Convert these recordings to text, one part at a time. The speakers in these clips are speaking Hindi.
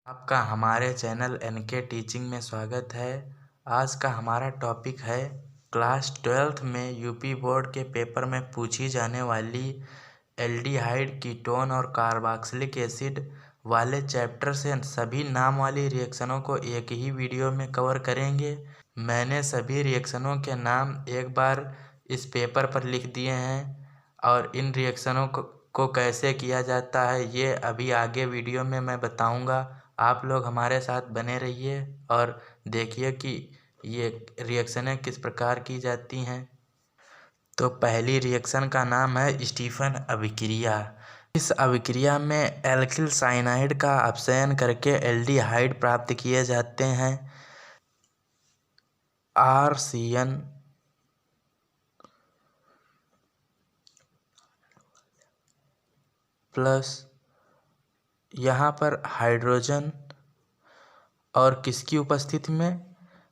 आपका हमारे चैनल एनके टीचिंग में स्वागत है। आज का हमारा टॉपिक है क्लास 12th में यूपी बोर्ड के पेपर में पूछी जाने वाली एल्डिहाइड, कीटोन और कार्बोक्सिलिक एसिड वाले चैप्टर से सभी नाम वाली रिएक्शनों को एक ही वीडियो में कवर करेंगे। मैंने सभी रिएक्शनों के नाम एक बार इस पेपर पर लिख दिए हैं और इन रिएक्शनों को कैसे किया जाता है ये अभी आगे वीडियो में मैं बताऊंगा। आप लोग हमारे साथ बने रहिए और देखिए कि ये रिएक्शनें किस प्रकार की जाती हैं। तो पहली रिएक्शन का नाम है स्टीफन अभिक्रिया। इस अभिक्रिया में एल्किल साइनाइड का अपचयन करके एल्डिहाइड प्राप्त किए जाते हैं। RCN प्लस यहाँ पर हाइड्रोजन और किसकी उपस्थिति में,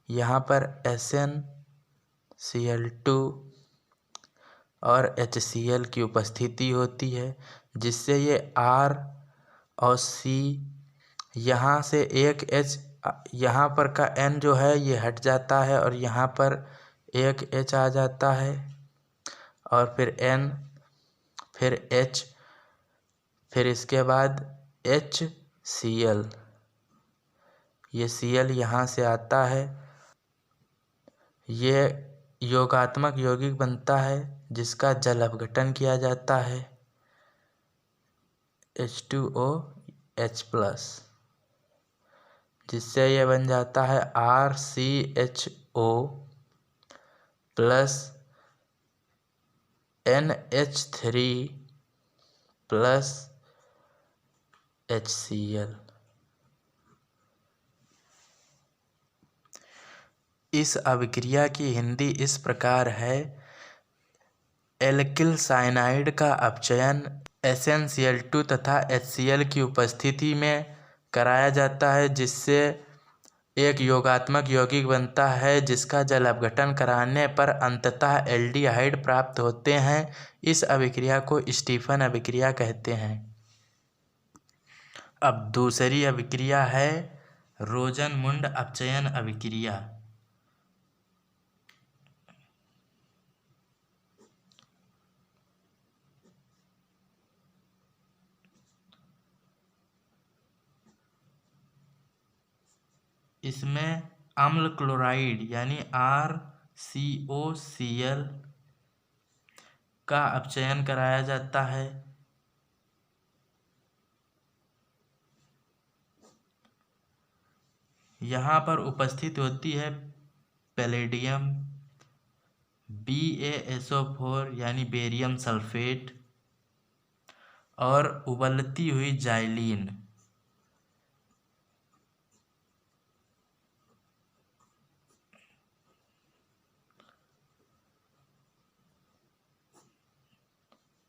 यहाँ पर SnCl2 और HCl की उपस्थिति होती है, जिससे ये R और C, यहाँ से एक H, यहाँ पर का N जो है ये हट जाता है और यहाँ पर एक H आ जाता है और फिर N, फिर H, फिर इसके बाद HCl, ये Cl यहाँ से आता है। ये योगात्मक यौगिक बनता है जिसका जल अपघटन किया जाता है H2OH+, जिससे ये बन जाता है RCHO plus NH3 plus HCl। इस अभिक्रिया की हिंदी इस प्रकार है। एल्किल साइनाइड का अपचयन SnCl2 तथा HCl की उपस्थिति में कराया जाता है, जिससे एक योगात्मक यौगिक बनता है जिसका जल अपघटन कराने पर अंततः एल्डिहाइड प्राप्त होते हैं। इस अभिक्रिया को स्टीफन अभिक्रिया कहते हैं। अब दूसरी अभिक्रिया है रोजनमुंड अपचयन अभिक्रिया। इसमें अम्ल क्लोराइड यानी RCOCl का अपचयन कराया जाता है। यहाँ पर उपस्थित होती है पैलेडियम, BaSO4 यानी बेरियम सल्फेट और उबलती हुई जाइलीन।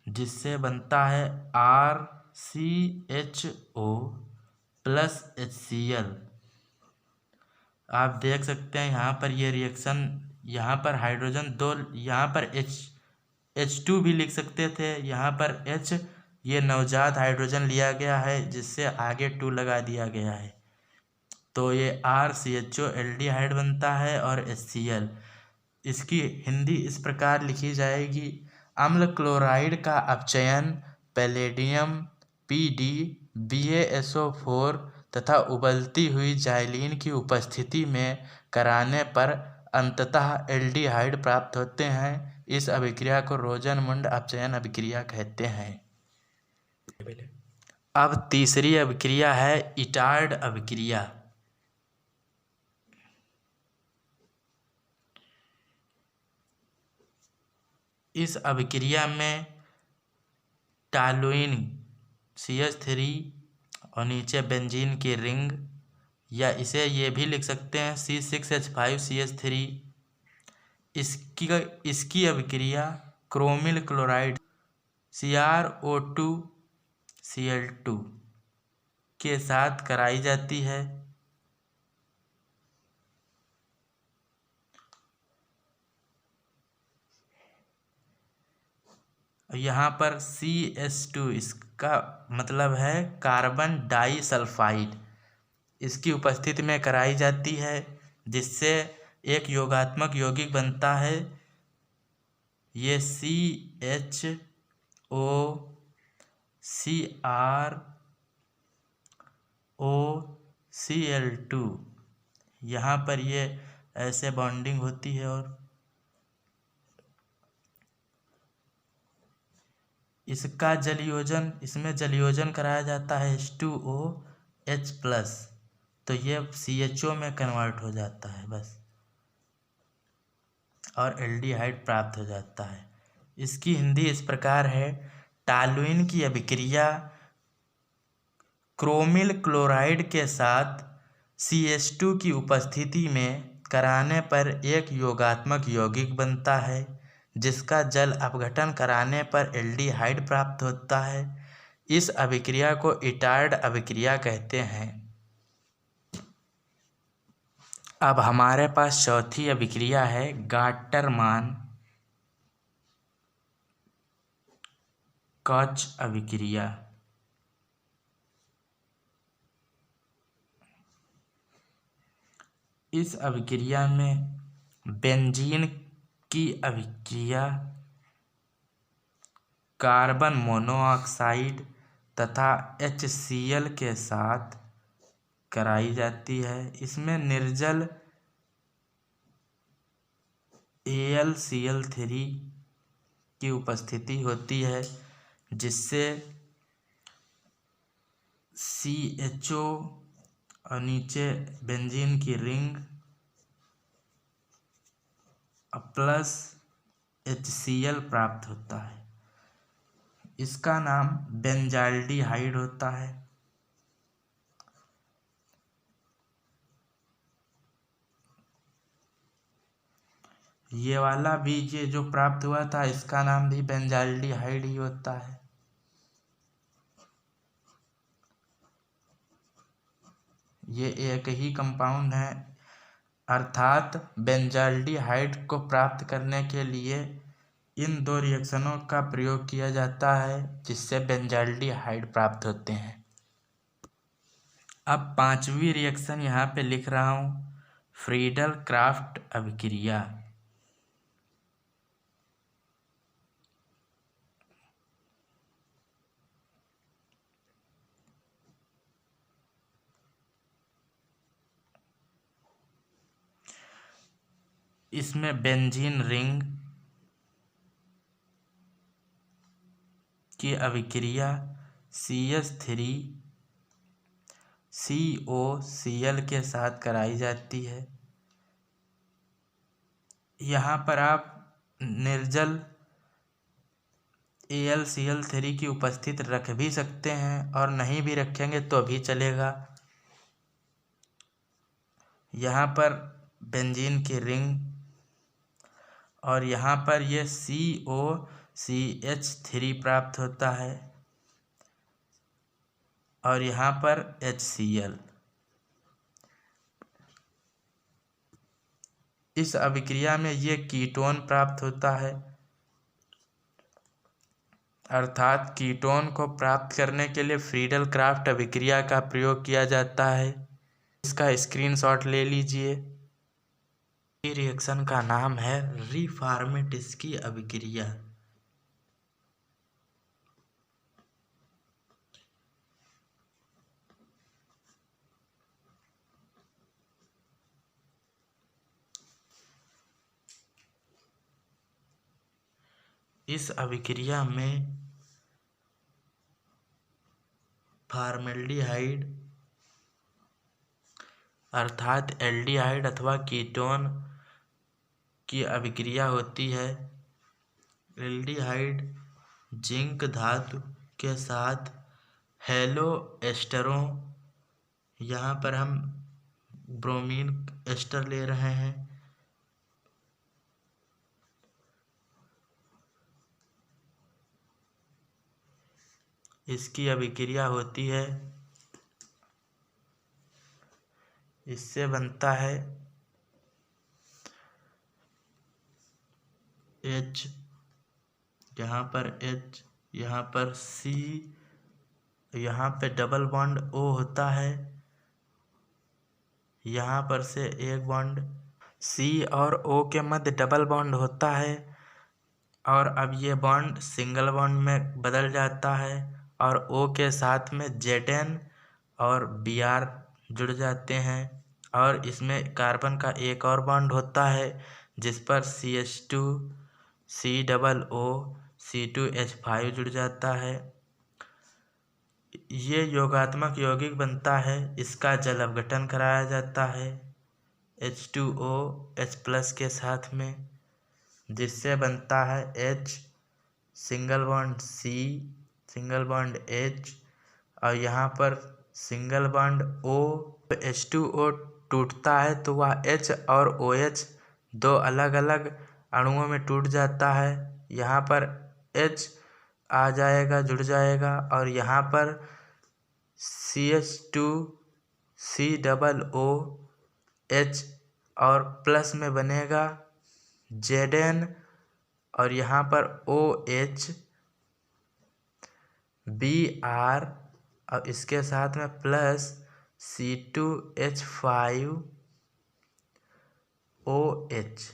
जिससे बनता है RCHO प्लस HCl। आप देख सकते हैं यहाँ पर ये रिएक्शन, यहाँ पर हाइड्रोजन दो, यहाँ पर H2 भी लिख सकते थे, यहाँ पर H, ये नवजात हाइड्रोजन लिया गया है जिससे आगे 2 लगा दिया गया है, तो ये RCHO एल्डिहाइड बनता है और HCl। इसकी हिंदी इस प्रकार लिखी जाएगी। अम्ल क्लोराइड का अपचयन पैलेडियम PD, BaSO4 तथा उबलती हुई जाइलीन की उपस्थिति में कराने पर अंततः एल्डिहाइड प्राप्त होते हैं। इस अभिक्रिया को रोजनमुंड अपचयन अभिक्रिया कहते हैं। अब तीसरी अभिक्रिया है इटार्ड अभिक्रिया। इस अभिक्रिया में टॉलुइन CH3 और नीचे बेंजीन की रिंग, या इसे ये भी लिख सकते हैं C6H5CH3। इसकी अभिक्रिया क्रोमिल क्लोराइड CrO2Cl2 के साथ कराई जाती है। यहाँ पर CH2 इसका मतलब है कार्बन डाइसल्फाइड, इसकी उपस्थिति में कराई जाती है, जिससे एक योगात्मक यौगिक बनता है। ये CHOCrOCl2, यहाँ पर ये ऐसे बॉन्डिंग होती है और इसका जलयोजन, इसमें जलयोजन कराया जाता है H2OH+, तो ये CHO में कन्वर्ट हो जाता है बस, और एल्डिहाइड प्राप्त हो जाता है। इसकी हिंदी इस प्रकार है: टॉलुइन की अभिक्रिया क्रोमिल क्लोराइड के साथ CH2 की उपस्थिति में कराने पर एक योगात्मक यौगिक बनता है, जिसका जल अपघटन कराने पर एल्डिहाइड प्राप्त होता है। इस अभिक्रिया को इटार्ड अभिक्रिया कहते हैं। अब हमारे पास चौथी अभिक्रिया है गाटरमान कॉच अभिक्रिया। इस अभिक्रिया में बेंजीन की अभिक्रिया कार्बन मोनोऑक्साइड तथा HCl के साथ कराई जाती है। इसमें निर्जल AlCl3 की उपस्थिति होती है, जिससे CHO और नीचे बेंजीन की रिंग प्लस HCl प्राप्त होता है। इसका नाम बेंजाल्डिहाइड होता है। ये वाला भी ये जो प्राप्त हुआ था, इसका नाम भी बेंजाल्डिहाइड ही होता है। ये एक ही कंपाउंड है, अर्थात बेंजाल्डिहाइड को प्राप्त करने के लिए इन दो रिएक्शनों का प्रयोग किया जाता है, जिससे बेंजाल्डिहाइड प्राप्त होते हैं। अब पांचवी रिएक्शन यहाँ पे लिख रहा हूँ, फ्रीडल क्राफ्ट अभिक्रिया। इसमें बेंजीन रिंग की अभिक्रिया CH3COCl के साथ कराई जाती है। यहाँ पर आप निर्जल AlCl3 की उपस्थित रख भी सकते हैं और नहीं भी रखेंगे तो भी चलेगा। यहाँ पर बेंजीन की रिंग और यहाँ पर ये COCH3 प्राप्त होता है और यहाँ पर HCl। इस अभिक्रिया में ये कीटोन प्राप्त होता है, अर्थात कीटोन को प्राप्त करने के लिए फ्रीडल क्राफ्ट अभिक्रिया का प्रयोग किया जाता है। इसका स्क्रीनशॉट ले लीजिए। ये रिएक्शन का नाम है रीफॉर्मेटिस्की अभिक्रिया। इस अभिक्रिया में फॉर्मेल्डिहाइड अर्थात एल्डिहाइड अथवा कीटोन की अभिक्रिया होती है। एल्डिहाइड जिंक धातु के साथ हेलो एस्टरों, यहाँ पर हम ब्रोमीन एस्टर ले रहे हैं, इसकी अभिक्रिया होती है। इससे बनता है H, यहाँ पर H, यहाँ पर C, यहाँ पे डबल बॉन्ड O होता है यहाँ पर से एक बॉन्ड C और O के मध्य डबल बॉन्ड होता है और अब ये बॉन्ड सिंगल बॉन्ड में बदल जाता है और O के साथ में Zn और Br जुड़ जाते हैं और इसमें कार्बन का एक और बॉन्ड होता है जिस पर CH2 COO C2H5 जुड़ जाता है। ये योगात्मक यौगिक बनता है, इसका जल अपघटन कराया जाता है H2OH+ के साथ में, जिससे बनता है H single bond C single bond H और यहाँ पर सिंगल बॉन्ड O। H2O टूटता है तो वह H और OH दो अलग अलग अणुओं में टूट जाता है। यहाँ पर H आ जाएगा, जुड़ जाएगा और यहाँ पर CH2 COOH और प्लस में बनेगा Zn और यहाँ पर OH Br और इसके साथ में प्लस C2H5OH।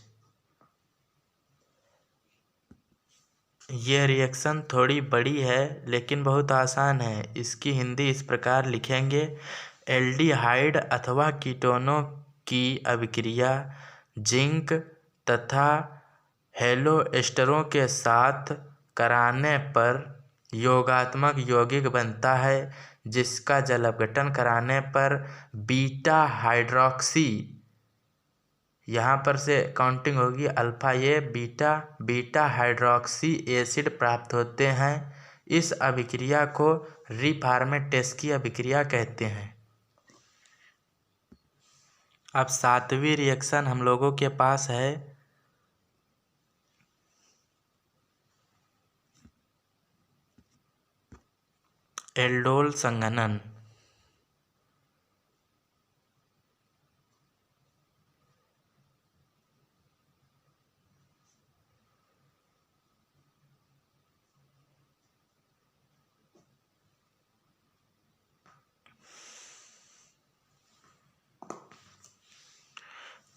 ये रिएक्शन थोड़ी बड़ी है लेकिन बहुत आसान है। इसकी हिंदी इस प्रकार लिखेंगे, एल्डिहाइड अथवा कीटोनों की अभिक्रिया जिंक तथा हेलोएस्टरों के साथ कराने पर योगात्मक यौगिक बनता है जिसका जल अपघटन कराने पर बीटा हाइड्रोक्सी, यहाँ पर से काउंटिंग होगी अल्फा ए बीटा हाइड्रोक्सी एसिड प्राप्त होते हैं। इस अभिक्रिया को रीफॉर्मेटेस की अभिक्रिया कहते हैं। अब 7वीं रिएक्शन हम लोगों के पास है एल्डोल संघनन।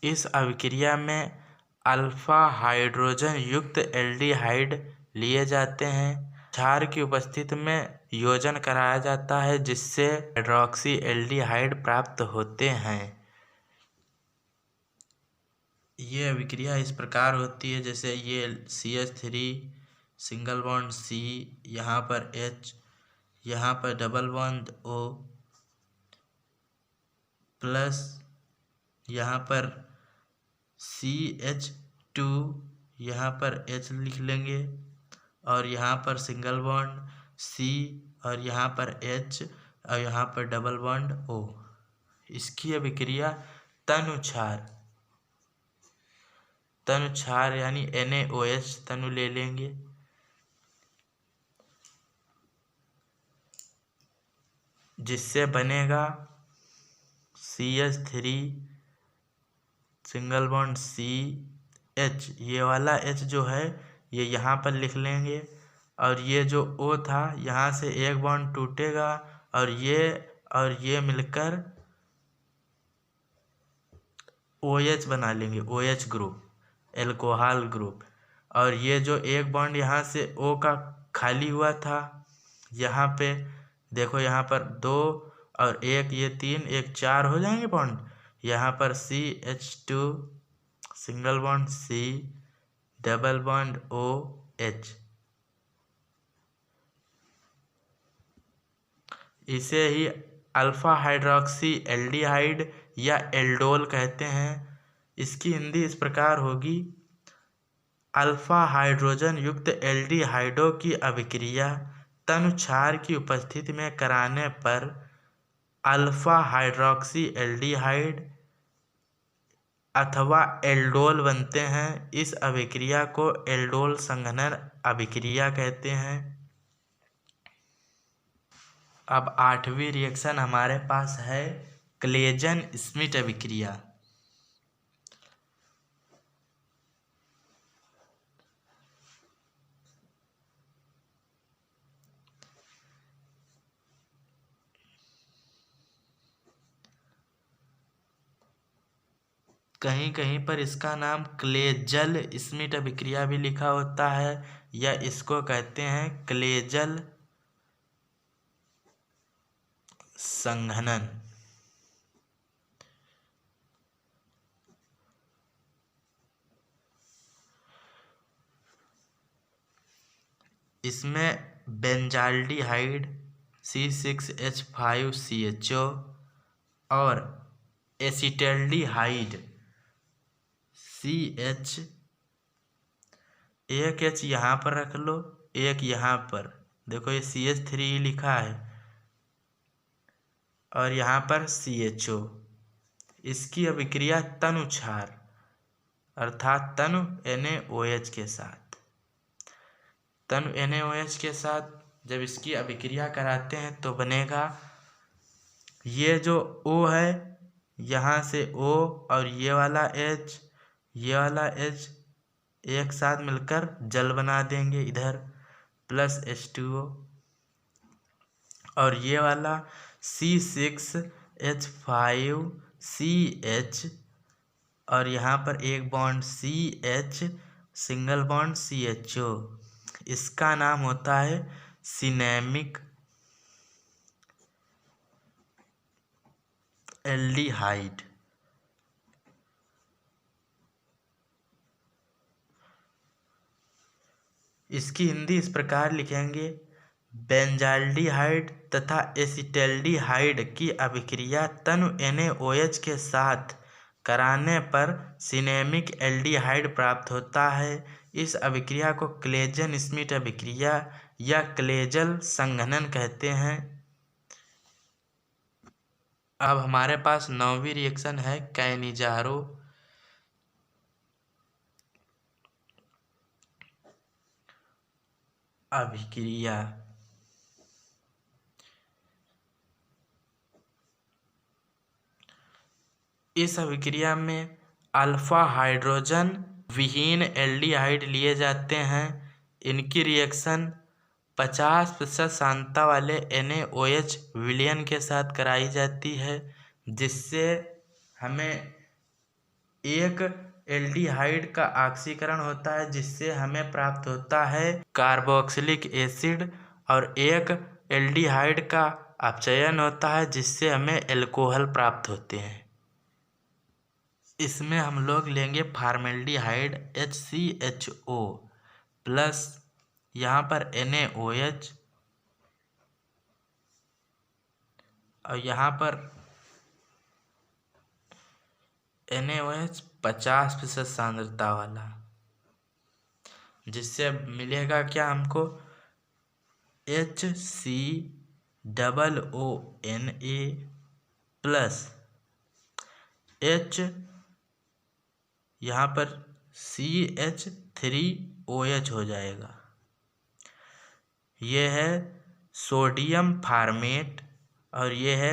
इस अभिक्रिया में अल्फा हाइड्रोजन युक्त एल्डिहाइड लिए जाते हैं। क्षार की उपस्थिति में योजन कराया जाता है जिससे हाइड्रोक्सी एल्डिहाइड प्राप्त होते हैं। ये अभिक्रिया इस प्रकार होती है, जैसे ये CH3 सिंगल बॉन्ड C, यहाँ पर H, यहाँ पर डबल बॉन्ड O प्लस यहाँ पर CH2, यहाँ पर H लिख लेंगे और यहाँ पर सिंगल बॉन्ड C और यहाँ पर H और यहाँ पर डबल बॉन्ड O। इसकी अभिक्रिया तनु क्षार यानी NaOH तनु ले लेंगे, जिससे बनेगा CH3 सिंगल बॉन्ड CH। ये वाला H जो है ये यहाँ पर लिख लेंगे और ये जो O था यहाँ से एक बॉन्ड टूटेगा और ये मिलकर OH बना लेंगे, OH ग्रुप, एल्कोहल ग्रुप। और ये जो एक बॉन्ड यहाँ से O का खाली हुआ था, यहाँ पे देखो, यहाँ पर 2 और 1, ये 3, 1 4 हो जाएंगे बॉन्ड। यहाँ पर CH2 single bond C double bond OH। इसे ही अल्फा हाइड्रोक्सी एल्डिहाइड या एल्डोल कहते हैं। इसकी हिंदी इस प्रकार होगी, अल्फा हाइड्रोजन युक्त एल्डिहाइडों की अभिक्रिया तनु क्षार की उपस्थिति में कराने पर अल्फा हाइड्रोक्सी एल्डिहाइड अथवा एल्डोल बनते हैं। इस अभिक्रिया को एल्डोल संघनन अभिक्रिया कहते हैं। अब 8वीं रिएक्शन हमारे पास है क्लेजन स्मिथ अभिक्रिया। कहीं कहीं पर इसका नाम क्लेजल स्मिट अभिक्रिया भी लिखा होता है, या इसको कहते हैं क्लेजल संघनन। इसमें बेंजाल्डिहाइड C6H5CHO और एसिटल्डिहाइड CH, एक H यहाँ पर रख लो, एक यहाँ पर, देखो ये CH3 लिखा है और यहाँ पर CHO। इसकी अभिक्रिया तनु क्षार अर्थात तनु NaOH के साथ, तनु NaOH के साथ जब इसकी अभिक्रिया कराते हैं तो बनेगा, ये जो O है यहाँ से O और ये वाला H, ये वाला H एक साथ मिलकर जल बना देंगे इधर, प्लस H2O, और ये वाला C6H5CH और यहाँ पर एक bond CH, single bond CHO, इसका नाम होता है सिनेमिक एल्डिहाइड। इसकी हिंदी इस प्रकार लिखेंगे, बेंजाल्डिहाइड तथा एसिटल्डिहाइड की अभिक्रिया तनु NaOH के साथ कराने पर सिनेमिक एल्डिहाइड प्राप्त होता है। इस अभिक्रिया को क्लेजन स्मिट अभिक्रिया या क्लेजल संघनन कहते हैं। अब हमारे पास 9वीं रिएक्शन है कैनिजारो अभिक्रिया। इस अभिक्रिया में अल्फा हाइड्रोजन विहीन एल्डिहाइड लिए जाते हैं। इनकी रिएक्शन 50% सांद्रता वाले NaOH विलयन के साथ कराई जाती है, जिससे हमें एक एल्डिहाइड का ऑक्सीकरण होता है, जिससे हमें प्राप्त होता है कार्बोक्सिलिक एसिड, और एक एल्डिहाइड का अपचयन होता है, जिससे हमें एल्कोहल प्राप्त होते हैं। इसमें हम लोग लेंगे फॉर्मेल्डिहाइड HCHO प्लस यहाँ पर NaOH और यहाँ पर NaOH 50% सांद्रता वाला, जिससे मिलेगा क्या हमको HCOONA प्लस H, यहाँ पर CH3OH हो जाएगा। ये है सोडियम फार्मेट और ये है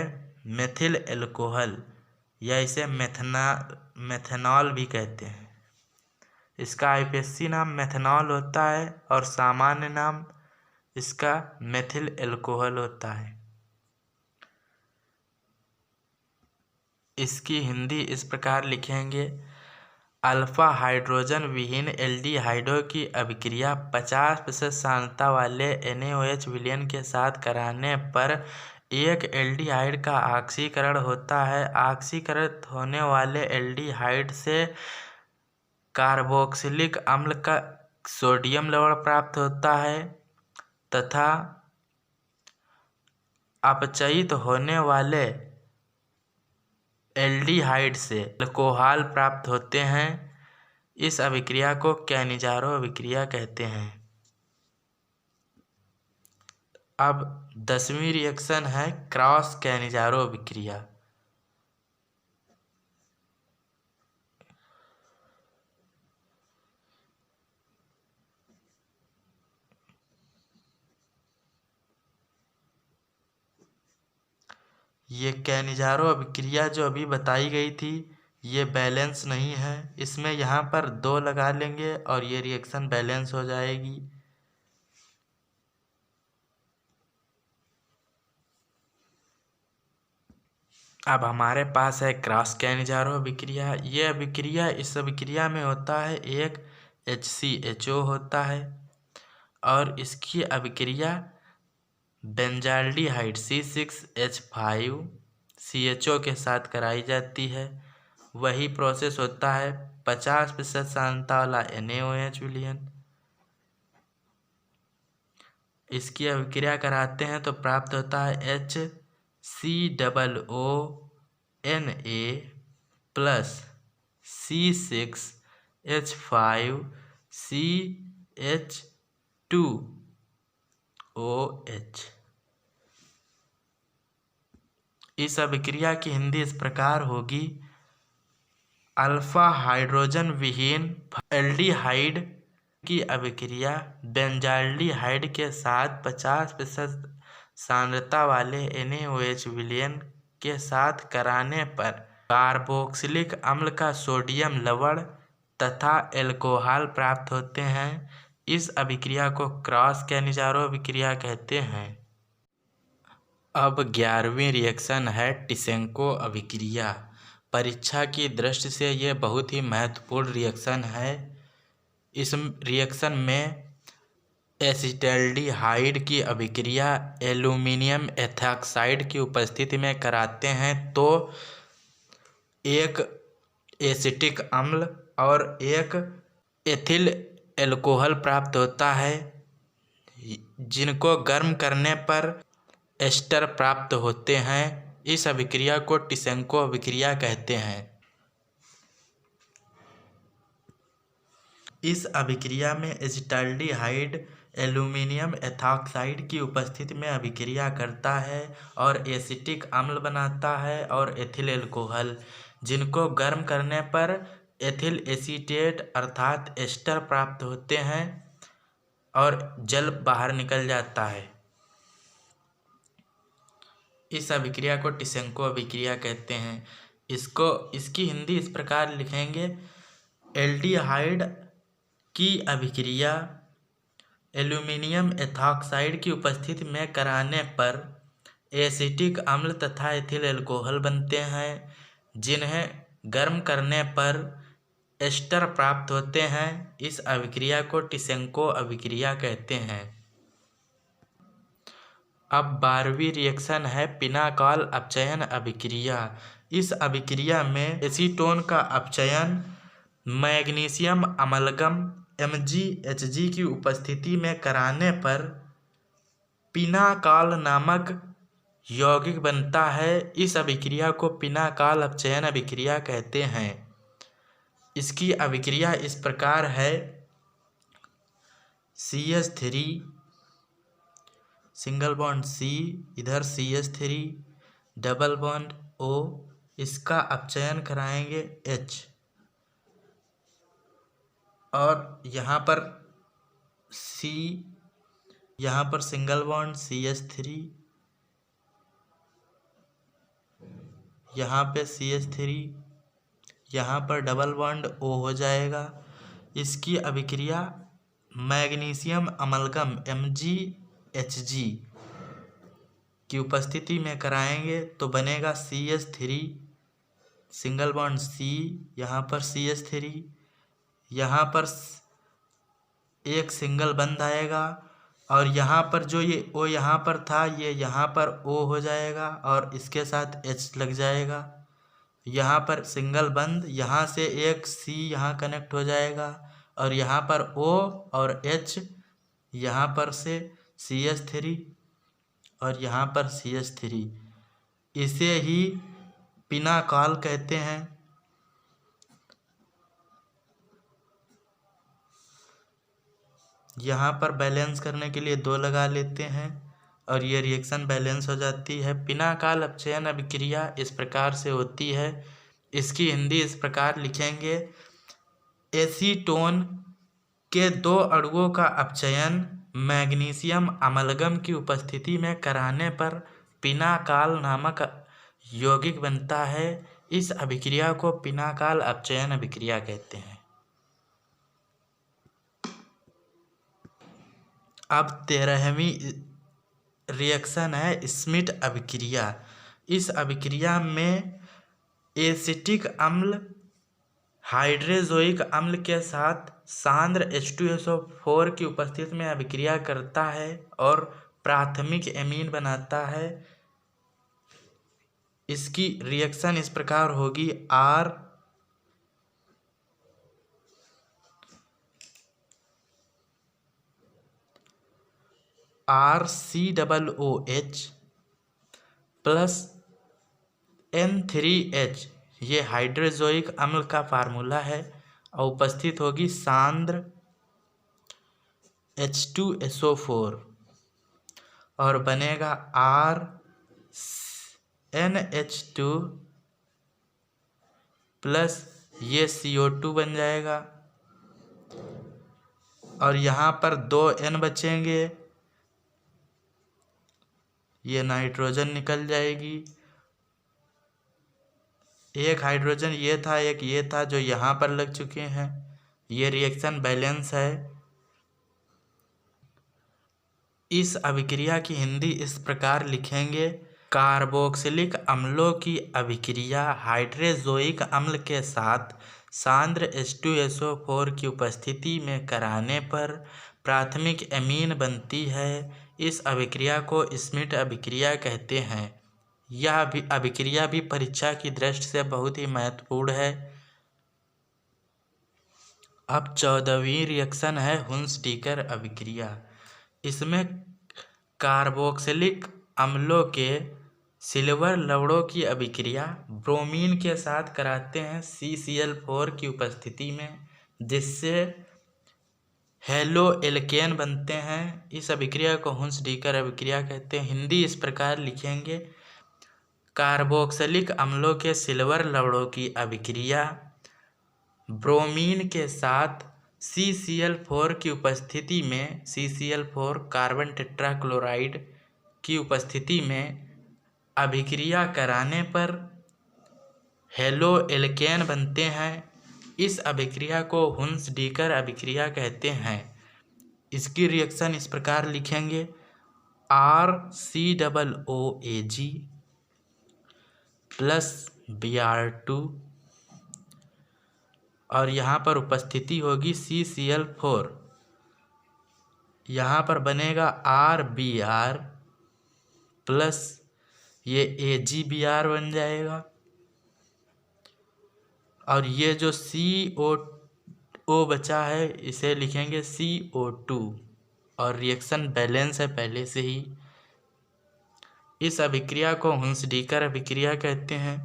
मेथिल एल्कोहल, या इसे मेथनॉल भी कहते हैं। इसका IPSC नाम मेथनॉल होता है और सामान्य नाम इसका मेथिल एल्कोहल होता है। इसकी हिंदी इस प्रकार लिखेंगे, अल्फा हाइड्रोजन विहीन एल्डिहाइडों की अभिक्रिया 50% सांद्रता वाले NaOH विलयन के साथ कराने पर एक एल्डिहाइड का ऑक्सीकरण होता है। ऑक्सीकृत होने वाले एल्डिहाइड से कार्बोक्सिलिक अम्ल का सोडियम लवण प्राप्त होता है तथा अपचयित होने वाले एल्डिहाइड से अल्कोहल प्राप्त होते हैं। इस अभिक्रिया को कैनिजारो अभिक्रिया कहते हैं। अब 10वीं रिएक्शन है क्रॉस कैनिजारो अभिक्रिया। ये कैनिजारो अभिक्रिया जो अभी बताई गई थी, ये बैलेंस नहीं है। इसमें यहाँ पर 2 लगा लेंगे और ये रिएक्शन बैलेंस हो जाएगी। अब हमारे पास है क्रॉस कैनिजारो अभिक्रिया। ये अभिक्रिया, इस अभिक्रिया में होता है एक HCHO होता है और इसकी अभिक्रिया बेंजाल्डिहाइड C6H5CHO के साथ कराई जाती है। वही प्रोसेस होता है 50% सांद्रता वाला NaOH विलयन। इसकी अभिक्रिया कराते हैं तो प्राप्त होता है HCOONA प्लस C6H5CH2OH। इस अभिक्रिया की हिंदी इस प्रकार होगी: अल्फा हाइड्रोजन विहीन एल्डिहाइड की अभिक्रिया बेंजाल्डिहाइड के साथ 50% सांद्रता वाले NaOH विलयन के साथ कराने पर कार्बोक्सिलिक अम्ल का सोडियम लवण तथा एल्कोहल प्राप्त होते हैं। इस अभिक्रिया को क्रॉस कैनिजारो अभिक्रिया कहते हैं। अब 11वीं रिएक्शन है टिसेंको अभिक्रिया। परीक्षा की दृष्टि से यह बहुत ही महत्वपूर्ण रिएक्शन है। इस रिएक्शन में एसिटैल्डिहाइड की अभिक्रिया एल्यूमिनियम एथॉक्साइड की उपस्थिति में कराते हैं तो एक एसिटिक अम्ल और एक एथिल एल्कोहल प्राप्त होता है, जिनको गर्म करने पर एस्टर प्राप्त होते हैं। इस अभिक्रिया को टिसेंको अभिक्रिया कहते हैं। इस अभिक्रिया में एसिटाल्डिहाइड एल्यूमिनियम एथॉक्साइड की उपस्थिति में अभिक्रिया करता है और एसिटिक अम्ल बनाता है और एथिल एल्कोहल, जिनको गर्म करने पर एथिल एसीटेट अर्थात एस्टर प्राप्त होते हैं और जल बाहर निकल जाता है। इस अभिक्रिया को टिसेंको अभिक्रिया कहते हैं। इसकी हिंदी इस प्रकार लिखेंगे: एल्डिहाइड की अभिक्रिया एल्यूमिनियम एथॉक्साइड की उपस्थिति में कराने पर एसिटिक अम्ल तथा एथिल एल्कोहल बनते हैं, जिन्हें गर्म करने पर एस्टर प्राप्त होते हैं। इस अभिक्रिया को टिसेंको अभिक्रिया कहते हैं। अब 12वीं रिएक्शन है पिनाकाल अपचयन अभिक्रिया। इस अभिक्रिया में एसीटोन का अपचयन मैग्नीशियम अमलगम MgHg की उपस्थिति में कराने पर पिनाकाल नामक यौगिक बनता है। इस अभिक्रिया को पिनाकाल अपचयन अभिक्रिया कहते हैं। इसकी अभिक्रिया इस प्रकार है: CH3 सिंगल बॉन्ड C, इधर CH3 डबल बॉन्ड O, इसका अपचयन कराएंगे H और यहाँ पर C, यहाँ पर सिंगल बॉन्ड CH3, यहाँ पे CH3, यहाँ पर डबल बॉन्ड O हो जाएगा। इसकी अभिक्रिया मैग्नीशियम अमलगम MgHg की उपस्थिति में कराएंगे तो बनेगा CH3 सिंगल बॉन्ड C, यहाँ पर CH3, यहाँ पर एक सिंगल बंद आएगा और यहाँ पर जो ये O यहाँ पर था ये यहाँ पर O हो जाएगा और इसके साथ H लग जाएगा। यहाँ पर सिंगल बंद, यहाँ से एक C यहाँ कनेक्ट हो जाएगा और यहाँ पर O और H, यहाँ पर से CH3 और यहाँ पर CH3। इसे ही पिनाकाल कहते हैं। यहाँ पर बैलेंस करने के लिए 2 लगा लेते हैं और ये रिएक्शन बैलेंस हो जाती है। पिनाकाल अपचयन अभिक्रिया इस प्रकार से होती है। इसकी हिंदी इस प्रकार लिखेंगे: एसीटोन के 2 अणुओं का अपचयन मैग्नीशियम अमलगम की उपस्थिति में कराने पर पिनाकाल नामक यौगिक बनता है। इस अभिक्रिया को पिनाकाल अपचयन अभिक्रिया कहते हैं। अब 13वीं रिएक्शन है स्मिट अभिक्रिया। इस अभिक्रिया में एसिटिक अम्ल हाइड्रोजोइक अम्ल के साथ सांद्र H2SO4 की उपस्थिति में अभिक्रिया करता है और प्राथमिक एमीन बनाता है। इसकी रिएक्शन इस प्रकार होगी, RCOOH प्लस N3H, ये हाइड्रोजोइक अम्ल का फार्मूला है, और उपस्थित होगी सांद्र H2SO4 और बनेगा RNH2 प्लस ये CO2 बन जाएगा, और यहाँ पर 2 N बचेंगे, ये नाइट्रोजन निकल जाएगी। एक हाइड्रोजन ये था, एक ये था, जो यहाँ पर लग चुके हैं। ये रिएक्शन बैलेंस है। इस अभिक्रिया की हिंदी इस प्रकार लिखेंगे, कार्बोक्सिलिक अम्लों की अभिक्रिया हाइड्रोजोइक अम्ल के साथ सांद्र H2SO4 की उपस्थिति में कराने पर प्राथमिक एमीन बनती है। इस अभिक्रिया को स्मिट अभिक्रिया कहते हैं। यह अभिक्रिया भी परीक्षा की दृष्टि से बहुत ही महत्वपूर्ण है। अब 14वीं रिएक्शन है हुंस-डीकर अभिक्रिया। इसमें कार्बोक्सिलिक अम्लों के सिल्वर लवणों की अभिक्रिया ब्रोमीन के साथ कराते हैं CCl4 की उपस्थिति में, जिससे हेलो एल्केन बनते हैं। इस अभिक्रिया को हुंस-डीकर अभिक्रिया कहते हैं। हिंदी इस प्रकार लिखेंगे, कार्बोक्सिलिक अम्लों के सिल्वर लवणों की अभिक्रिया ब्रोमीन के साथ CCl4 की उपस्थिति में, CCl4 कार्बन टेट्राक्लोराइड की उपस्थिति में अभिक्रिया कराने पर हेलो एल्केन बनते हैं। इस अभिक्रिया को हुंस-डीकर अभिक्रिया कहते हैं। इसकी रिएक्शन इस प्रकार लिखेंगे, RCOOAg प्लस Br2 और यहाँ पर उपस्थिति होगी CCl4, यहाँ पर बनेगा RBr प्लस ये AgBr बन जाएगा, और ये जो CO बचा है इसे लिखेंगे CO2, और रिएक्शन बैलेंस है पहले से ही। इस अभिक्रिया को हुंस-डीकर अभिक्रिया कहते हैं।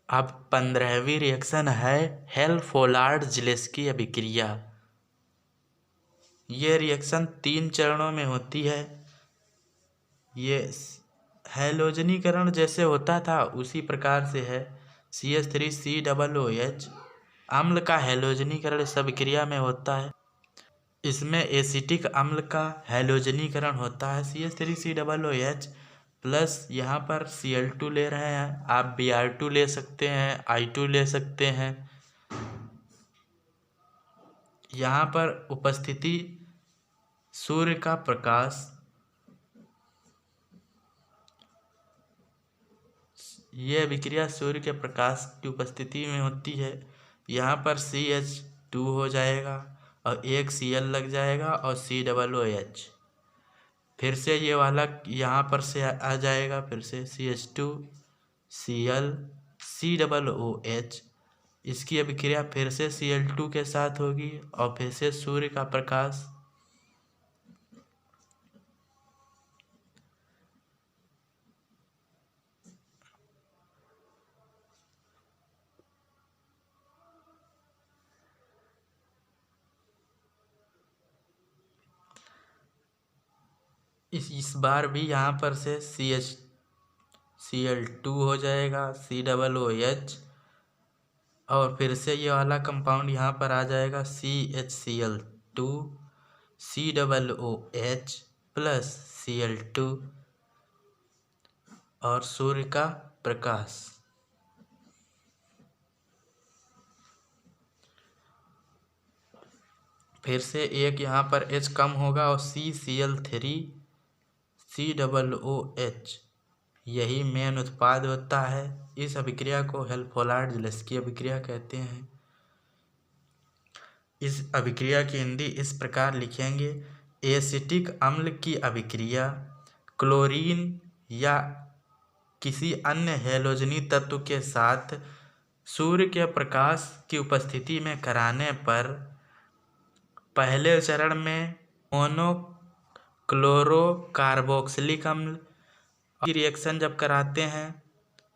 अब 15वीं रिएक्शन है हेल्फोलार्ड-ज़िलेस्की अभिक्रिया। ये रिएक्शन 3 चरणों में होती है। ये हैलोजनीकरण जैसे होता था उसी प्रकार से है। CH3COOH अम्ल का हैलोजनीकरण इस अभिक्रिया में होता है। इसमें एसिटिक अम्ल का हैलोजनीकरण होता है CH3COOH प्लस यहाँ पर Cl2 ले रहे हैं, आप Br2 ले सकते हैं, I2 ले सकते हैं। यहाँ पर उपस्थिति सूर्य का प्रकाश, ये अभिक्रिया सूर्य के प्रकाश की उपस्थिति में होती है। यहाँ पर CH2 हो जाएगा और एक Cl लग जाएगा और COOH, फिर से ये वाला यहाँ पर से आ जाएगा, फिर से CH2 Cl COOH। इसकी अभिक्रिया फिर से Cl2 के साथ होगी और फिर से सूर्य का प्रकाश। इस बार भी यहाँ पर से Cl2 हो जाएगा, COOH, और फिर से ये वाला कंपाउंड यहाँ पर आ जाएगा CHCl2 COOH प्लस Cl2 और सूर्य का प्रकाश। फिर से एक यहाँ पर H कम होगा और CCl3COOH यही मेन उत्पाद होता है। इस अभिक्रिया को हेल्फोलाइड-ज़िलेस्की अभिक्रिया कहते हैं। इस अभिक्रिया की हिंदी इस प्रकार लिखेंगे। एसिटिक अम्ल की अभिक्रिया क्लोरीन या किसी अन्य हैलोजनी तत्व के साथ सूर्य के प्रकाश की उपस्थिति में कराने पर पहले चरण में मोनोक्लोरोकार्बोक्सिलिक अम्ल की रिएक्शन जब कराते हैं,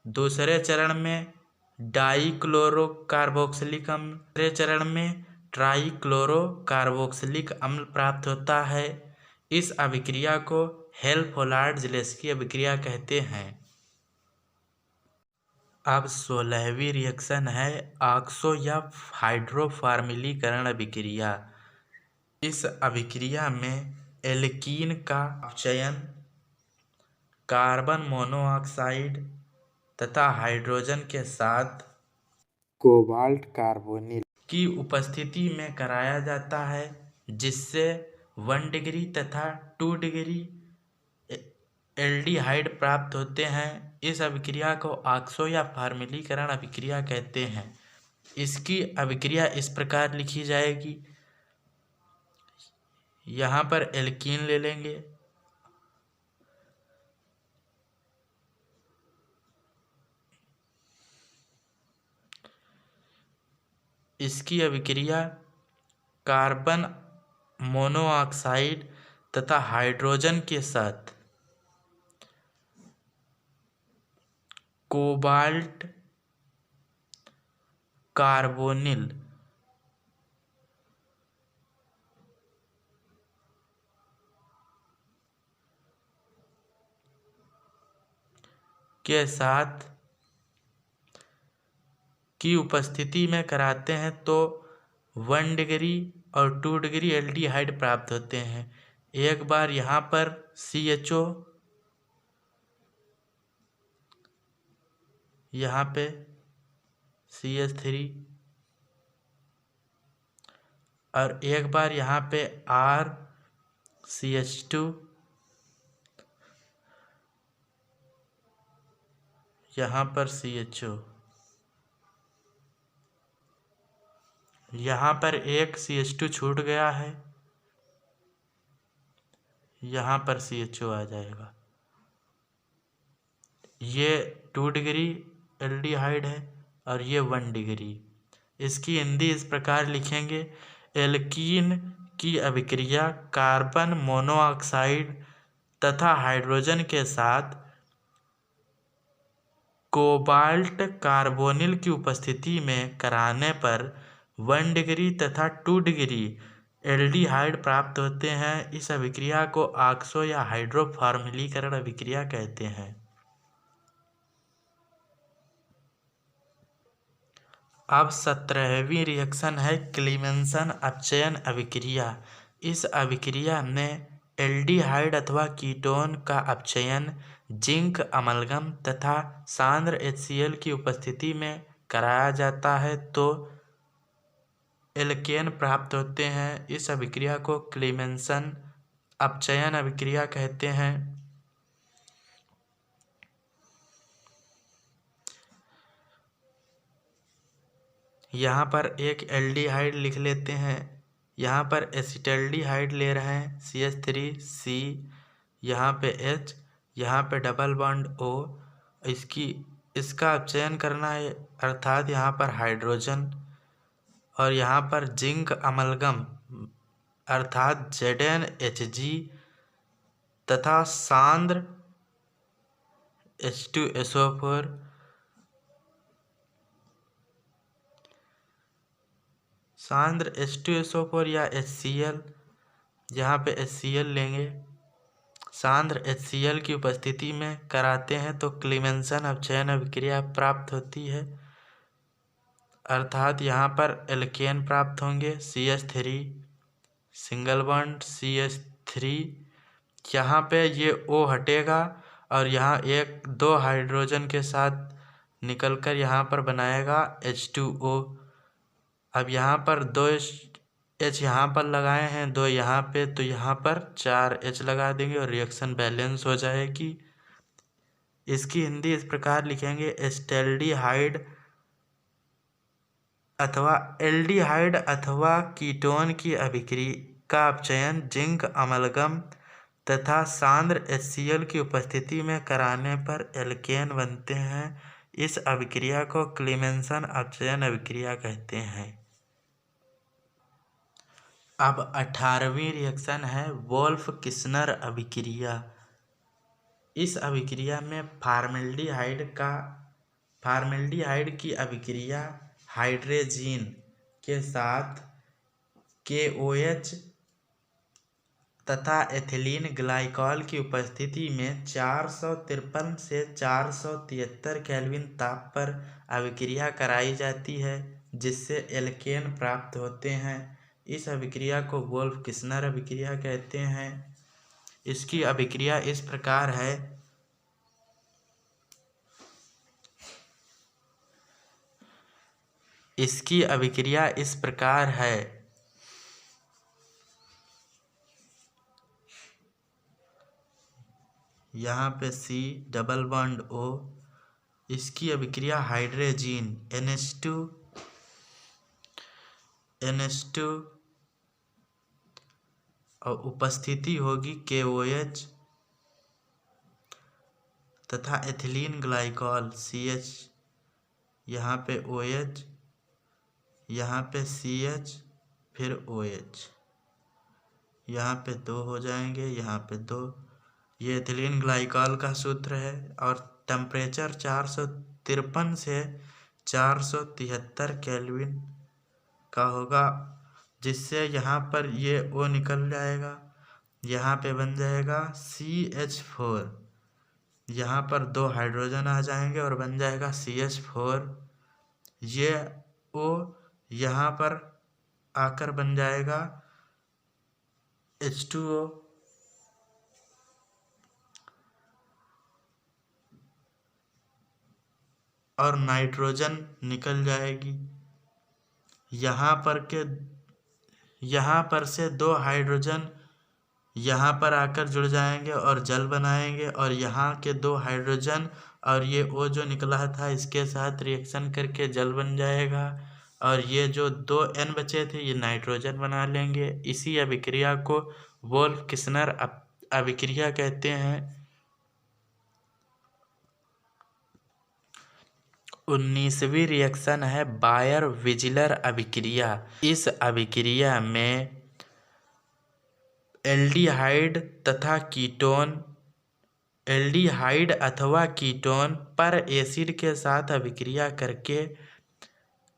दूसरे चरण में डाइक्लोरोकार्बोक्सिलिक अम्ल, तीसरे चरण में ट्राइक्लोरोकार्बोक्सिलिक अम्ल प्राप्त होता है। इस अभिक्रिया को हेल्फोलाइड-ज़िलेस्की अभिक्रिया कहते हैं। अब 16वीं रिएक्शन है ऑक्सो या हाइड्रोफॉर्मिलीकरण अभिक्रिया। इस अभिक्रिया में एल्कीन का अपचयन कार्बन मोनोऑक्साइड तथा हाइड्रोजन के साथ कोबाल्ट कार्बोनिल की उपस्थिति में कराया जाता है, जिससे 1 डिग्री तथा 2 डिग्री एल्डिहाइड प्राप्त होते हैं। इस अभिक्रिया को ऑक्सो या फॉर्मिलीकरण अभिक्रिया कहते हैं। इसकी अभिक्रिया इस प्रकार लिखी जाएगी। यहाँ पर एल्कीन ले लेंगे, इसकी अभिक्रिया कार्बन मोनोऑक्साइड तथा हाइड्रोजन के साथ कोबाल्ट कार्बोनिल के साथ की उपस्थिति में कराते हैं तो 1 डिग्री और 2 डिग्री एल्डिहाइड प्राप्त होते हैं। एक बार यहाँ पर CHO, यहाँ पे CH3 और एक बार यहाँ पे RCH2, यहाँ पर CHO, यहाँ पर एक CH2 छूट गया है, यहाँ पर CHO आ जाएगा। ये 2 डिग्री एल्डिहाइड है और ये 1 डिग्री। इसकी हिंदी इस प्रकार लिखेंगे। एल्कीन की अभिक्रिया कार्बन मोनोऑक्साइड तथा हाइड्रोजन के साथ कोबाल्ट कार्बोनिल की उपस्थिति में कराने पर 1 डिग्री तथा 2 डिग्री एल्डिहाइड प्राप्त होते हैं। इस अभिक्रिया को ऑक्सो या हाइड्रोफॉर्मिलीकरण अभिक्रिया कहते हैं। अब 17वीं रिएक्शन है क्लीमेंसन अपचयन अभिक्रिया। इस अभिक्रिया में एल्डिहाइड अथवा कीटोन का अपचयन जिंक अमलगम तथा सांद्र HCl की उपस्थिति में कराया जाता है तो एल्केन प्राप्त होते हैं। इस अभिक्रिया को क्लीमेंसन अपचयन अभिक्रिया कहते हैं। यहाँ पर एक एल्डिहाइड लिख लेते हैं। यहाँ पर एसिटल्डिहाइड ले रहे हैं CH3C, यहाँ पे H, यहाँ पे डबल बॉन्ड O। इसका अपचयन करना है, अर्थात यहाँ पर हाइड्रोजन और यहाँ पर जिंक अमलगम अर्थात ZnHg तथा सांद्र H2SO4 सांद्र H2SO4 या HCl, यहाँ पे HCl लेंगे, सांद्र HCl की उपस्थिति में कराते हैं तो क्लीमेंसन अपचयन अभिक्रिया प्राप्त होती है, अर्थात यहाँ पर एल्केन प्राप्त होंगे। CH3 सिंगल बॉन्ड CH3, यहाँ पे ये O हटेगा और यहाँ 1-2 हाइड्रोजन के साथ निकलकर यहाँ पर बनाएगा H2O। अब यहाँ पर 2 H यहाँ पर लगाए हैं, 2 यहाँ पे, तो यहाँ पर 4 H लगा देंगे और रिएक्शन बैलेंस हो जाएगी। इसकी हिंदी इस प्रकार लिखेंगे, एस्टेल्डिहाइड अथवा एल्डिहाइड अथवा कीटोन की अभिक्रिया का अपचयन जिंक अमलगम तथा सांद्र HCl की उपस्थिति में कराने पर एल्केन बनते हैं। इस अभिक्रिया को क्लीमेंसन अपचयन अभिक्रिया कहते हैं। अब 18वीं रिएक्शन है वोल्फ किस्नर अभिक्रिया। इस अभिक्रिया में फार्मेल्डिहाइड की अभिक्रिया हाइड्रोजीन के साथ KOH तथा एथिलीन ग्लाइकॉल की उपस्थिति में 453 से 473 केल्विन ताप पर अभिक्रिया कराई जाती है, जिससे एल्केन प्राप्त होते हैं। इस अभिक्रिया को वोल्फ किस्नर अभिक्रिया कहते हैं। इसकी अभिक्रिया इस प्रकार है, यहाँ पे C डबल बॉन्ड O, इसकी अभिक्रिया हाइड्रोजीन NH2 और उपस्थिति होगी KOH तथा एथिलीन ग्लाइकॉल CH, यहाँ पे OH, यहाँ पे CH, फिर OH, यहाँ पे 2 हो जाएंगे, यहाँ पे 2। ये एथिलीन ग्लाइकॉल का सूत्र है और टेम्परेचर 453 से 473 केल्विन का होगा, जिससे यहाँ पर ये O निकल जाएगा, यहाँ पे बन जाएगा CH4, यहाँ पर 2 हाइड्रोजन आ जाएंगे और बन जाएगा CH4। ये O यहाँ पर आकर बन जाएगा H2O। और नाइट्रोजन निकल जाएगी। यहाँ पर से 2 हाइड्रोजन यहाँ पर आकर जुड़ जाएंगे और जल बनाएंगे, और यहाँ के 2 हाइड्रोजन और ये O जो निकला था इसके साथ रिएक्शन करके जल बन जाएगा, और ये जो 2 N बचे थे ये नाइट्रोजन बना लेंगे। इसी अभिक्रिया को वोल्फ किस्नर अभिक्रिया कहते हैं। 19वीं रिएक्शन है बायर विजिलर अभिक्रिया। इस अभिक्रिया में एल्डिहाइड अथवा कीटोन पर एसिड के साथ अभिक्रिया करके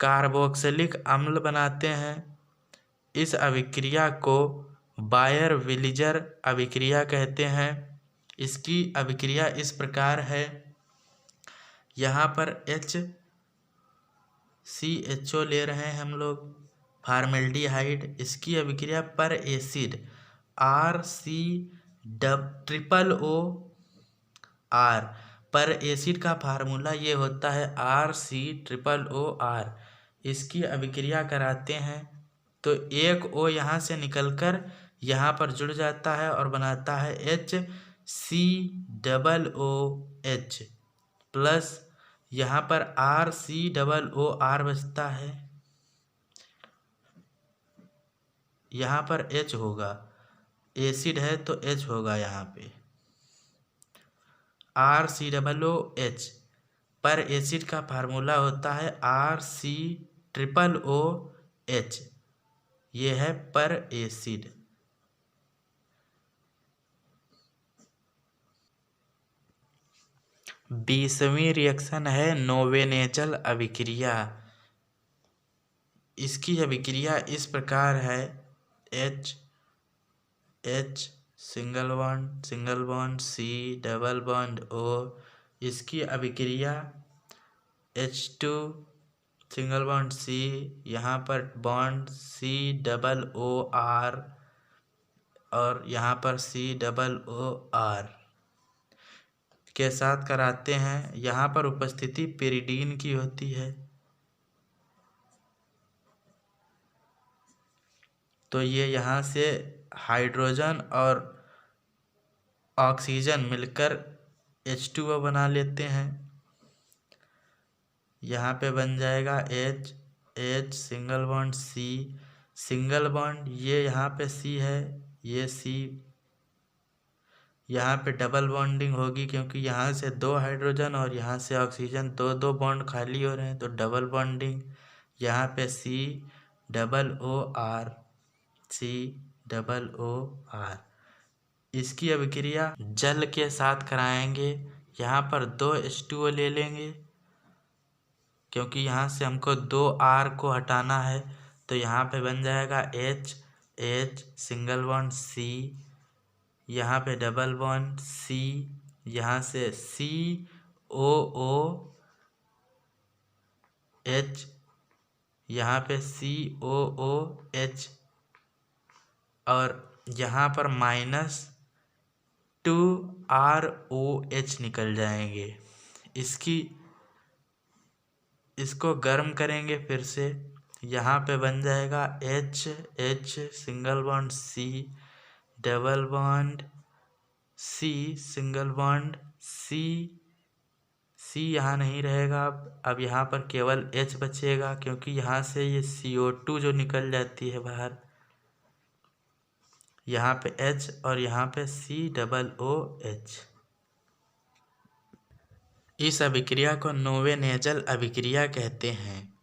कार्बोक्सिलिक अम्ल बनाते हैं। इस अभिक्रिया को बायर विजिलर अभिक्रिया कहते हैं। इसकी अभिक्रिया इस प्रकार है, यहाँ पर HCHO ले रहे हैं हम लोग, फार्मेल्डिहाइड। इसकी अभिक्रिया पर एसिड RCOOR। पर एसिड का फार्मूला ये होता है RCOOR। इसकी अभिक्रिया कराते हैं तो एक O यहाँ से निकलकर यहाँ पर जुड़ जाता है और बनाता है HCOOH प्लस यहाँ पर RCOOR बचता है। यहाँ पर H होगा, एसिड है तो H होगा यहाँ पे RCOOH। पर एसिड का फार्मूला होता है RCOOH। ये है पर एसिड। बीसवीं रिएक्शन है नोवेनेजल अभिक्रिया। इसकी अभिक्रिया इस प्रकार है, H single bond C double bond O। इसकी अभिक्रिया H2 सिंगल बॉन्ड C, यहाँ पर बॉन्ड C डबल OR और यहाँ पर C डबल OR के साथ कराते हैं। यहाँ पर उपस्थिति पेरिडीन की होती है। तो ये यहाँ से हाइड्रोजन और ऑक्सीजन मिलकर H2O बना लेते हैं। यहाँ पे बन जाएगा H single bond C, single bond ये यहाँ पे C है, ये C, यहाँ पे डबल बॉन्डिंग होगी क्योंकि यहाँ से 2 हाइड्रोजन और यहाँ से ऑक्सीजन, 2 बॉन्ड खाली हो रहे हैं तो डबल बॉन्डिंग। यहाँ पे COOR, COOR। इसकी अभिक्रिया जल के साथ कराएंगे। यहाँ पर 2 H2O ले लेंगे क्योंकि यहाँ से हमको 2 R को हटाना है, तो यहाँ पे बन जाएगा H सिंगल बॉन्ड C, यहाँ पे डबल बॉन्ड C, यहाँ से COOH, यहाँ पे COOH और यहाँ पर -2ROH निकल जाएंगे। इसको गर्म करेंगे फिर से। यहाँ पे बन जाएगा H single bond C, double bond C, single bond C यहाँ नहीं रहेगा अब यहाँ पर केवल H बचेगा क्योंकि यहाँ से ये CO2 जो निकल जाती है बाहर, यहाँ पे H और यहाँ पे COOH। इस अभिक्रिया को नोवेनेजल अभिक्रिया कहते हैं।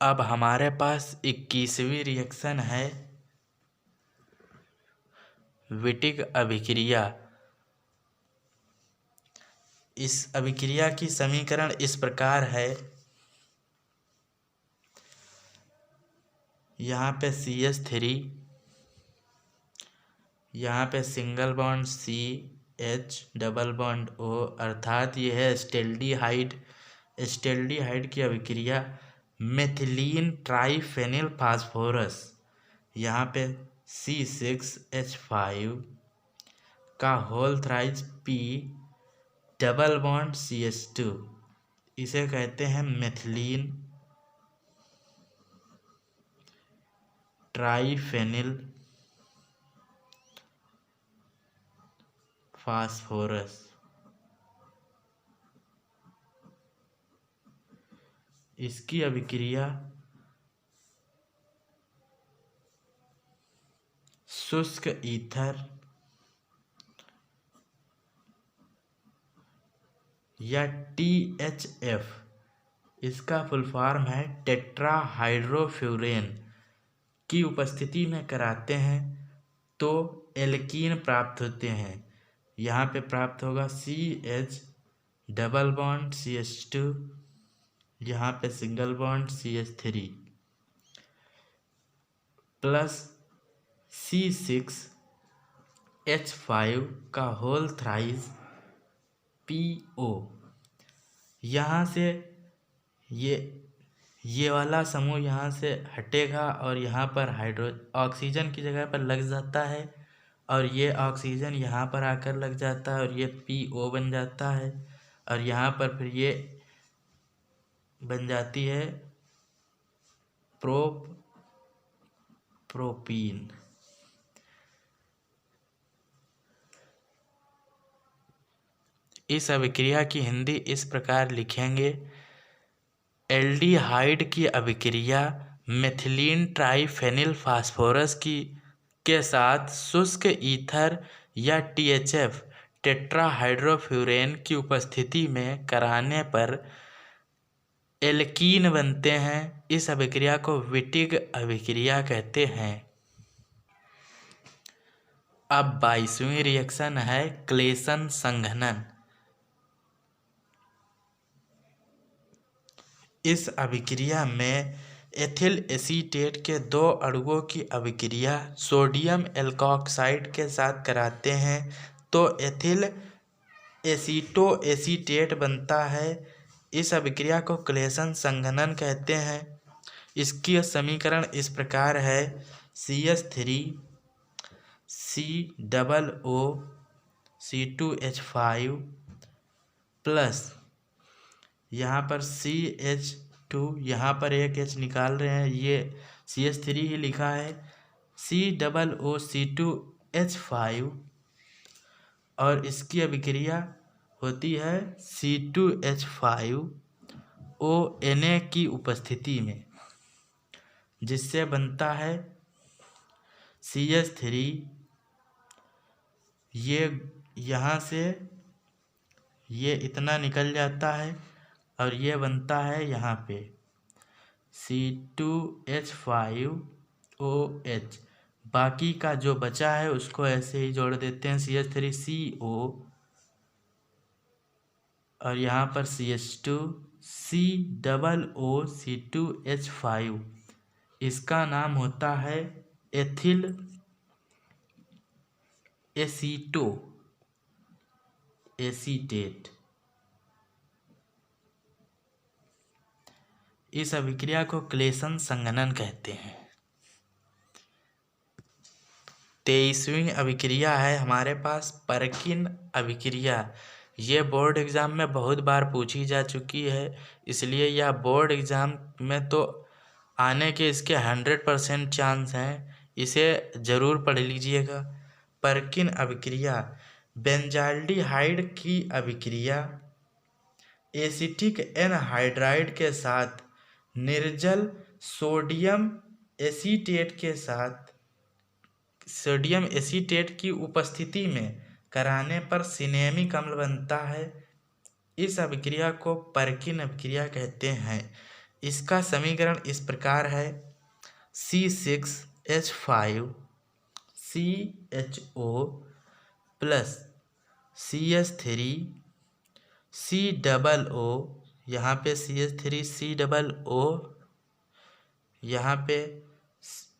अब हमारे पास 21वीं रिएक्शन है विटिक अभिक्रिया। इस अभिक्रिया की समीकरण इस प्रकार है, यहाँ पे CH3, यहाँ पे single bond CH double bond O, अर्थात ये है एस्टेल्डिहाइड। एस्टेल्डिहाइड की अभिक्रिया मेथिलीन ट्राइफेनिल फास्फोरस, यहाँ पे C6H5 का whole thrice P double bond CH2, इसे कहते हैं मेथिलीन ट्राइफेनिल फास्फोरस। इसकी अभिक्रिया शुष्क ईथर या THF, इसका फुल फॉर्म है टेट्राहाइड्रोफ्यूरेन की उपस्थिति में कराते हैं तो एल्कीन प्राप्त होते हैं। यहाँ पे प्राप्त होगा CH डबल बॉन्ड CH2, यहाँ पे single bond CH3 plus C6H5 का होल थ्राइस PO। यहाँ से ये वाला समूह यहाँ से हटेगा और यहाँ पर ऑक्सीजन की जगह पर लग जाता है और ये ऑक्सीजन यहाँ पर आकर लग जाता है और ये PO बन जाता है और यहाँ पर फिर ये बन जाती है प्रोपीन। इस अभिक्रिया की हिंदी इस प्रकार लिखेंगे, एल्डिहाइड की अभिक्रिया मेथिलीन ट्राइफेनिल फास्फोरस के साथ शुष्क ईथर या THF टेट्राहाइड्रोफ्यूरेन की उपस्थिति में कराने पर एल्कीन बनते हैं। इस अभिक्रिया को विटिक अभिक्रिया कहते हैं। अब 22वीं रिएक्शन है क्लेसन संघनन। इस अभिक्रिया में एथिल एसीटेट के 2 अणुओं की अभिक्रिया सोडियम एल्कोक्साइड के साथ कराते हैं तो एथिल एसीटो एसीटेट बनता है। इस अभिक्रिया को क्लेसन संघनन कहते हैं। इसकी समीकरण इस प्रकार है, CH3 COO C2H5 प्लस यहाँ पर CH2 2, यहाँ पर एक H निकाल रहे हैं, ये CH3 ही लिखा है, COOC2H5 और इसकी अभिक्रिया होती है C2H5ONa की उपस्थिति में, जिससे बनता है CH3। ये यहाँ से ये इतना निकल जाता है और ये बनता है यहाँ पे C2H5OH। बाकी का जो बचा है उसको ऐसे ही जोड़ देते हैं, CH3CO और यहाँ पर CH2 COOC2H5। इसका नाम होता है एथिल एसीटेट। इस अभिक्रिया को क्लेसन संघनन कहते हैं। 23वीं अभिक्रिया है हमारे पास परकिन अभिक्रिया। ये बोर्ड एग्ज़ाम में बहुत बार पूछी जा चुकी है, इसलिए यह बोर्ड एग्ज़ाम में तो आने के इसके 100% चांस हैं। इसे ज़रूर पढ़ लीजिएगा। परकिन अभिक्रिया बेंजाल्डिहाइड की अभिक्रिया एसिटिक एनहाइड्राइड के साथ निर्जल सोडियम एसीटेट की उपस्थिति में कराने पर सिनेमिक अम्ल बनता है। इस अभिक्रिया को परकिन अभिक्रिया कहते हैं। इसका समीकरण इस प्रकार है, C6H5CHO प्लस CH3COO, यहाँ पे CH3COO, यहाँ पे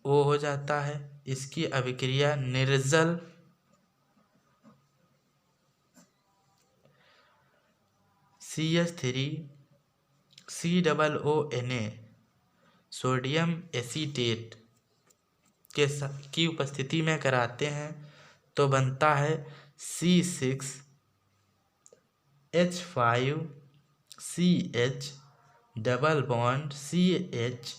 O हो जाता है। इसकी अभिक्रिया निर्जल CH3COONA सोडियम एसीटेट की उपस्थिति में कराते हैं तो बनता है C6H5CH double bond CH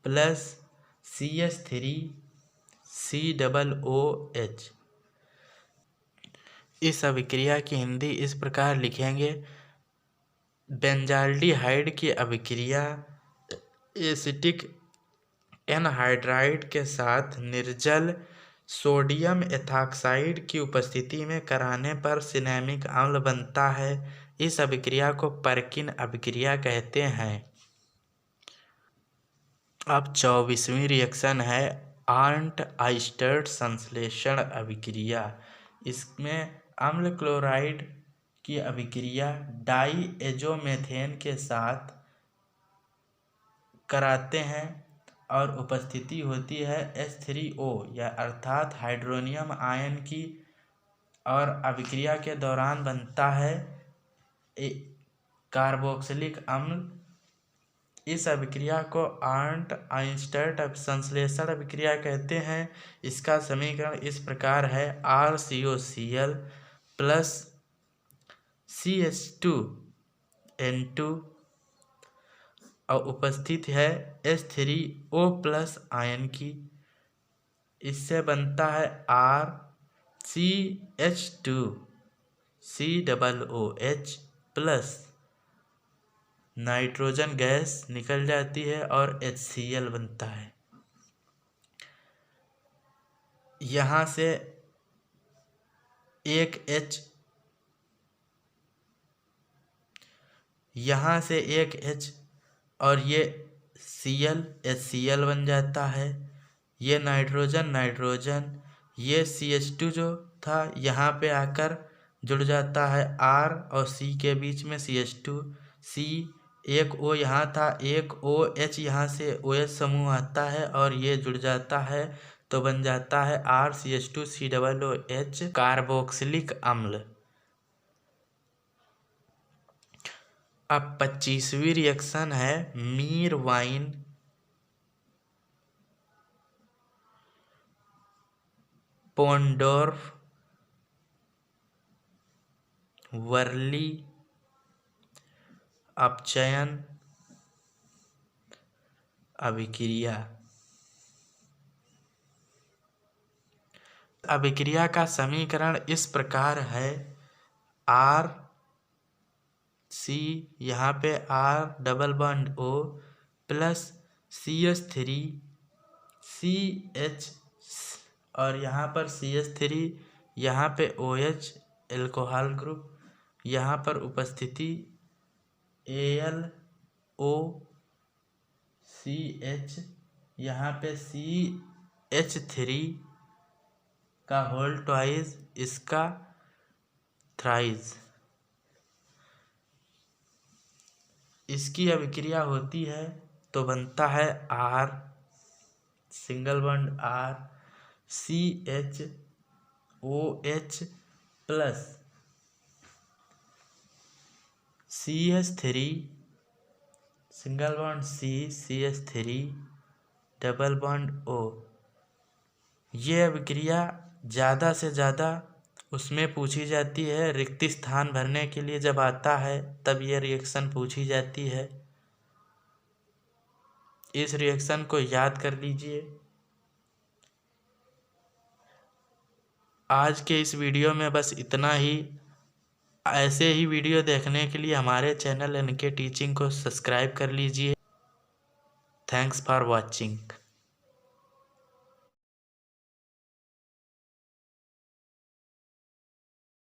plus CH3COOH। इस अभिक्रिया की हिंदी इस प्रकार लिखेंगे, बेंजाल्डिहाइड की अभिक्रिया एसिटिक एनहाइड्राइड के साथ निर्जल सोडियम एथॉक्साइड की उपस्थिति में कराने पर सिनेमिक अम्ल बनता है। इस अभिक्रिया को परकिन अभिक्रिया कहते हैं। अब 24वीं रिएक्शन है आर्नट आइस्टर्ट संश्लेषण अभिक्रिया। इसमें अम्ल क्लोराइड की अभिक्रिया डाईएजोमेथेन के साथ कराते हैं और उपस्थिति होती है H3O या अर्थात हाइड्रोनियम आयन की, और अभिक्रिया के दौरान बनता है कार्बोक्सिलिक अम्ल। इस अभिक्रिया को आर्नट आइस्टर्ट संश्लेषण अभिक्रिया कहते हैं। इसका समीकरण इस प्रकार है, RCOCl प्लस CH2N2 और उपस्थित है H3O प्लस आयन की। इससे बनता है RCH2COOH प्लस नाइट्रोजन गैस निकल जाती है और HCl बनता है। यहाँ से एक H और ये HCl बन जाता है। ये नाइट्रोजन ये CH2 जो था यहाँ पे आकर जुड़ जाता है R और C के बीच में CH2, C एक O यहाँ था, एक OH यहाँ से OH समूह आता है और ये जुड़ जाता है तो बन जाता है RCH2COOH कार्बोक्सिलिक अम्ल। अब 25वीं रिएक्शन है मीरवाइन पोंडोर्फ वर्ली अपचयन अभिक्रिया। अभिक्रिया का समीकरण इस प्रकार है, आर सी, यहाँ पे R double bond O plus CH3 CH और यहाँ पर CH3, यहाँ पे OH एल्कोहल ग्रुप, यहाँ पर उपस्थिति AlOCH, यहाँ पे CH3 का होल ट्वाइस, इसका थ्राइस। इसकी अभिक्रिया होती है तो बनता है R single bond R CHOH plus CH3 single bond CH3 double bond O। ये अभिक्रिया ज़्यादा से ज़्यादा उसमें पूछी जाती है, रिक्त स्थान भरने के लिए जब आता है तब ये रिएक्शन पूछी जाती है। इस रिएक्शन को याद कर लीजिए। आज के इस वीडियो में बस इतना ही। ऐसे ही वीडियो देखने के लिए हमारे चैनल एनके टीचिंग को सब्सक्राइब कर लीजिए। Thanks for watching.